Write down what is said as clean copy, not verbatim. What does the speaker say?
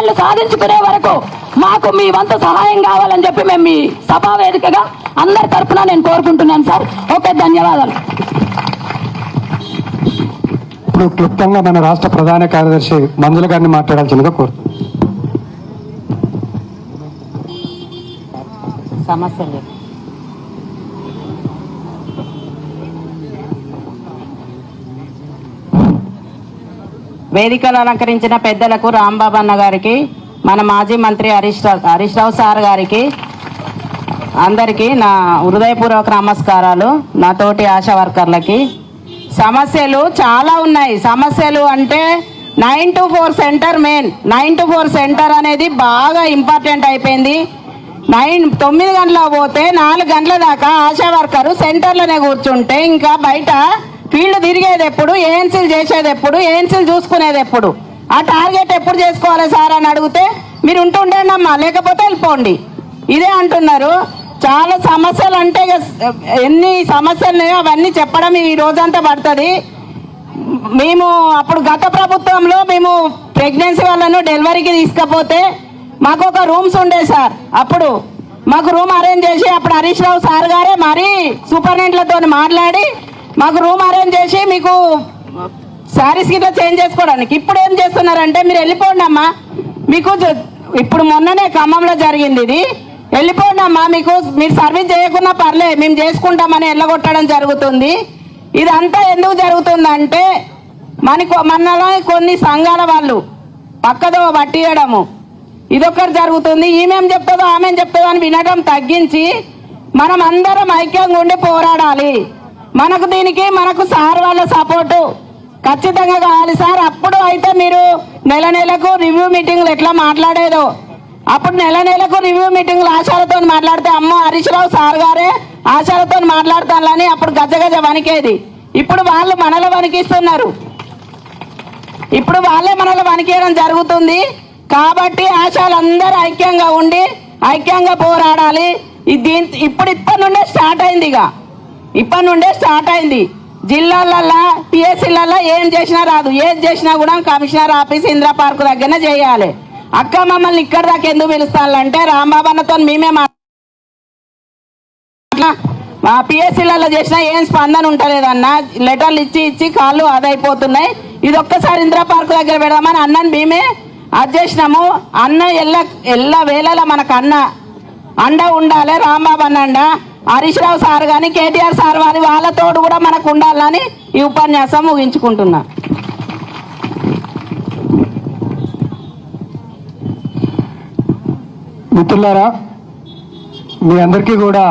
వాళ్ళు సాధించుకునే వరకు మాకు మీ వంతు సహాయం కావాలని చెప్పి మేము మీ సభా వేదికగా అందరి తరఫున నేను కోరుకుంటున్నాను సార్. ఓకే, ధన్యవాదాలు. ఇప్పుడు క్లుప్తంగా మన రాష్ట్ర ప్రధాన కార్యదర్శి మంజుల గారిని మాట్లాడాల్సిందిగా కోరుతున్నాను. సమస్యలు వేదికలు అలంకరించిన పెద్దలకు రాంబాబు అన్న గారికి, మన మాజీ మంత్రి హరీష్ రావు సార్ గారికి, అందరికీ నా హృదయపూర్వక నమస్కారాలు. నాతోటి ఆశా వర్కర్లకి. సమస్యలు చాలా ఉన్నాయి. సమస్యలు అంటే 9 to 4 centre main. 9 to 4 centre అనేది బాగా ఇంపార్టెంట్ అయిపోయింది. 9 గంటలకు పోతే 4 గంటల దాకా ఆశా వర్కరు సెంటర్లోనే కూర్చుంటే ఇంకా బయట ఫీల్డ్ తిరిగేది ఎప్పుడు, ఏఎన్సీలు చేసేది ఎప్పుడు, ఏఎన్సీలు చూసుకునేది ఎప్పుడు, ఆ టార్గెట్ ఎప్పుడు చేసుకోవాలి సార్ అని అడిగితే మీరు ఉంటుండండి అమ్మా, లేకపోతే వెళ్ళిపోండి, ఇదే అంటున్నారు. చాలా సమస్యలు అంటే ఎన్ని సమస్యలు అవన్నీ చెప్పడం ఈ రోజంతా పడుతుంది. మేము అప్పుడు గత ప్రభుత్వంలో మేము ప్రెగ్నెన్సీ వాళ్ళను డెలివరీకి తీసుకపోతే మాకు ఒక రూమ్స్ ఉండే సార్. అప్పుడు మాకు రూమ్ అరేంజ్ చేసి అప్పుడు హరీష్ రావు సార్ గారే మరీ సూపరింటెండెంట్లతో మాట్లాడి మాకు రూమ్ అరేంజ్ చేసి మీకు శారీస్ గిట్లా చేంజ్ చేసుకోవడానికి. ఇప్పుడు ఏం చేస్తున్నారంటే మీరు వెళ్ళిపోండి అమ్మా, మీకు ఇప్పుడు మొన్ననే ఖమ్మంలో జరిగింది ఇది, వెళ్ళిపోండి అమ్మా, మీకు మీరు సర్వీస్ చేయకున్నా పర్లే మేము చేసుకుంటామని వెళ్ళగొట్టడం జరుగుతుంది. ఇదంతా ఎందుకు జరుగుతుందంటే మనలో కొన్ని సంఘాల వాళ్ళు పక్కదో పట్టియడము ఇదొక్కటి జరుగుతుంది. ఈమెం చెప్తుందో ఆమెం చెప్తుందో అని వినడం తగ్గించి మనం అందరం ఐక్యంగా ఉండి పోరాడాలి. మనకు దీనికి మనకు సార్ వాళ్ళ సపోర్టు ఖచ్చితంగా కావాలి సార్. అప్పుడు అయితే మీరు నెల నెలకు రివ్యూ మీటింగ్లు ఎట్లా మాట్లాడేదో, అప్పుడు నెల నెలకు రివ్యూ మీటింగ్లు ఆశాలతో మాట్లాడితే అమ్మో హరీష్ రావు సార్ గారే ఆశాలతో మాట్లాడతానని అప్పుడు గజగజ వణికేది. ఇప్పుడు వాళ్ళు మనలో వణికిస్తున్నారు, ఇప్పుడు వాళ్ళే మనలో వణికేయడం జరుగుతుంది. కాబట్టి ఆశాలందరూ ఐక్యంగా ఉండి ఐక్యంగా పోరాడాలి. ఇప్పటి నుండే స్టార్ట్ అయింది, ఇప్పటి నుండే స్టార్ట్ అయింది. జిల్లాలల్లో పిఎస్సీలలో ఏం చేసినా రాదు, ఏది చేసినా కూడా కమిషనర్ ఆఫీస్ ఇందిరా పార్క్ దగ్గరనే చేయాలి. అక్క మమ్మల్ని ఇక్కడ దాకా ఎందుకు పిలుస్తానంటే రాంబాబు అన్నతో మేమే పిఎస్సీలలో చేసినా ఏం స్పందన ఉంటలేదన్న, లెటర్లు ఇచ్చి కాళ్ళు అదైపోతున్నాయి. ఇది ఒక్కసారి ఇందిరా పార్క్ దగ్గర పెడదామని అన్నని మేమే అది చేసినాము. అన్న ఎల్ల వేళలా మనకు అండ ఉండాలి. రాంబాబు అన్న హరీష్ రావు సార్ కానీ కేటీఆర్ సార్ వారి వాళ్ళతోడు కూడా మనకు ఉండాలని ఈ ఉపన్యాసం ముగించుకుంటున్నా. మిత్రులారా, మీ అందరికీ కూడా